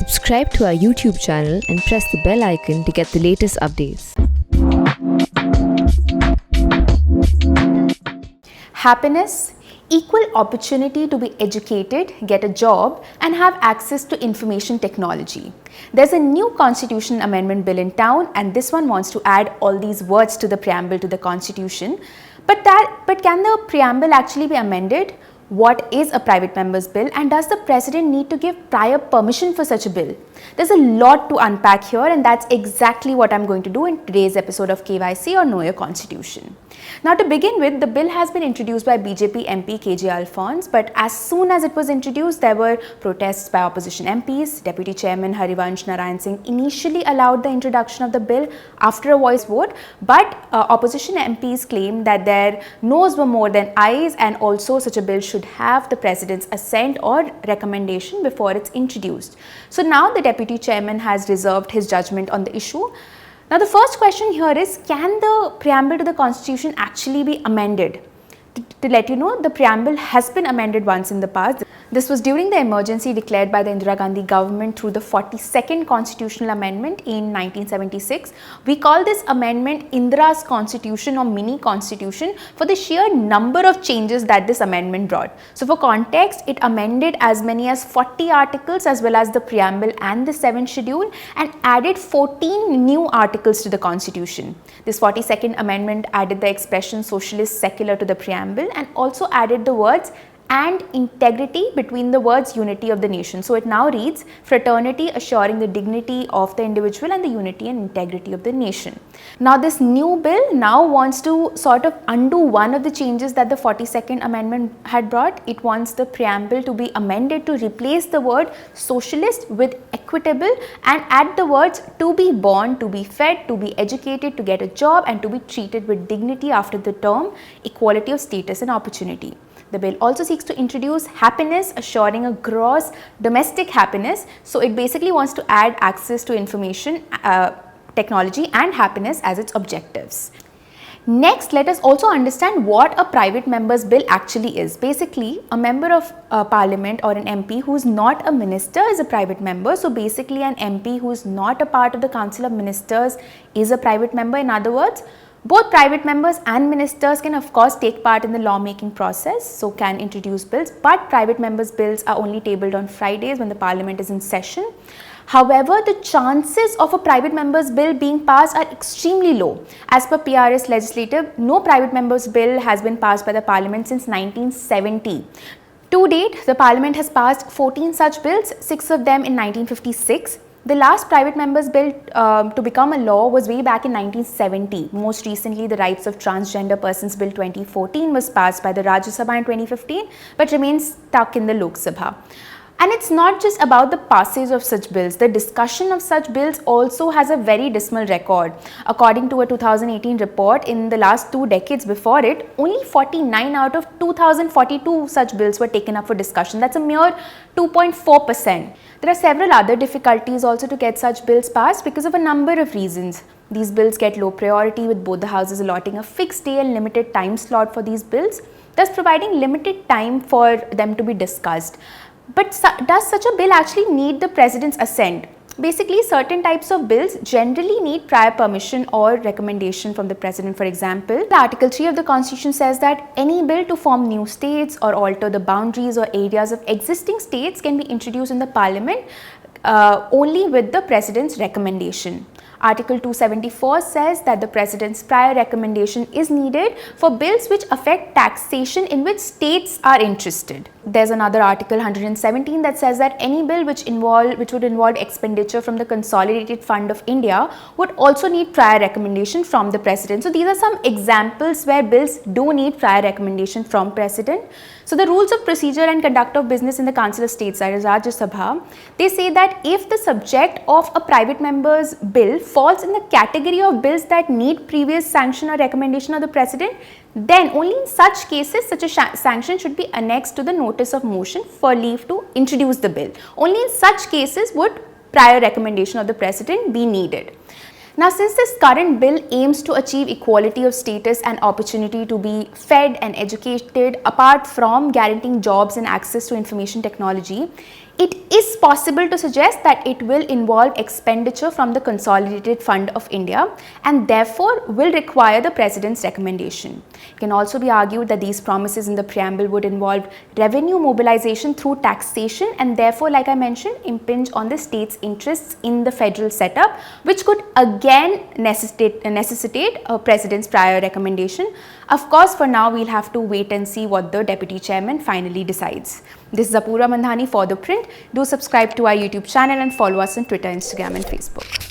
Subscribe to our YouTube channel and press the bell icon to get the latest updates. Happiness, equal opportunity to be educated, get a job, and have access to information technology. There's a new constitution amendment bill in town, and this one wants to add all these words to the preamble to the constitution. But can the preamble actually be amended? What is a private member's bill, and does the president need to give prior permission for such a bill? There's a lot to unpack here, and that's exactly what I'm going to do in today's episode of KYC or Know Your Constitution. Now, to begin with, the bill has been introduced by BJP MP KJ Alphonse, but as soon as it was introduced, there were protests by opposition MPs. Deputy Chairman Harivansh Narayan Singh initially allowed the introduction of the bill after a voice vote, but opposition MPs claimed that their no's were more than ayes, and also such a bill should have the president's assent or recommendation before it's introduced. So now the deputy chairman has reserved his judgment on the issue. Now the first question here is, can the preamble to the constitution actually be amended? To let you know, the preamble has been amended once in the past. This was during the emergency declared by the Indira Gandhi government through the 42nd constitutional amendment in 1976. We call this amendment Indira's constitution or mini constitution for the sheer number of changes that this amendment brought. So for context, it amended as many as 40 articles as well as the preamble and the 7th schedule, and added 14 new articles to the constitution. This 42nd amendment added the expression socialist secular to the preamble, and also added the words and integrity between the words unity of the nation. So it now reads fraternity assuring the dignity of the individual and the unity and integrity of the nation. Now this new bill now wants to sort of undo one of the changes that the 42nd amendment had brought. It wants the preamble to be amended to replace the word socialist with equitable and add the words to be born, to be fed, to be educated, to get a job, and to be treated with dignity after the term equality of status and opportunity. The bill also seeks to introduce happiness, assuring a gross domestic happiness. So it basically wants to add access to information technology and happiness as its objectives. Next, let us also understand what a private member's bill actually is. Basically, a member of parliament or an MP who is not a minister is a private member. So basically, an MP who is not a part of the Council of Ministers is a private member. In other words, both private members and ministers can of course take part in the lawmaking process, so can introduce bills, but private members' bills are only tabled on Fridays when the parliament is in session. However, the chances of a private member's bill being passed are extremely low. As per PRS legislative, no private member's bill has been passed by the parliament since 1970. To date, the parliament has passed 14 such bills, 6 of them in 1956. The last private member's bill to become a law was way back in 1970. Most recently, the Rights of Transgender Persons Bill 2014 was passed by the Rajya Sabha in 2015, but remains stuck in the Lok Sabha. And it's not just about the passage of such bills. The discussion of such bills also has a very dismal record. According to a 2018 report, in the last 2 decades before it, only 49 out of 2042 such bills were taken up for discussion. That's a mere 2.4%. There are several other difficulties also to get such bills passed because of a number of reasons. These bills get low priority, with both the houses allotting a fixed day and limited time slot for these bills, thus providing limited time for them to be discussed. But does such a bill actually need the president's assent? Basically, certain types of bills generally need prior permission or recommendation from the president. For example, Article 3 of the Constitution says that any bill to form new states or alter the boundaries or areas of existing states can be introduced in the parliament only with the president's recommendation. Article 274 says that the president's prior recommendation is needed for bills which affect taxation in which states are interested. There's another article 117 that says that any bill which would involve expenditure from the Consolidated Fund of India would also need prior recommendation from the president. So these are some examples where bills do need prior recommendation from president. So the rules of procedure and conduct of business in the Council of States, that is Rajya Sabha, they say that if the subject of a private member's bill falls in the category of bills that need previous sanction or recommendation of the president, then only in such cases such a sanction should be annexed to the notice of motion for leave to introduce the bill. Only in such cases would prior recommendation of the president be needed. Now, since this current bill aims to achieve equality of status and opportunity to be fed and educated apart from guaranteeing jobs and access to information technology, It is possible to suggest that it will involve expenditure from the Consolidated Fund of India and therefore will require the President's recommendation. It can also be argued that these promises in the preamble would involve revenue mobilization through taxation and therefore, like I mentioned, impinge on the state's interests in the federal setup, which could again necessitate a President's prior recommendation. Of course, for now we'll have to wait and see what the Deputy Chairman finally decides. This is Apoorva Mandhani for The Print. Do subscribe to our YouTube channel and follow us on Twitter, Instagram and Facebook.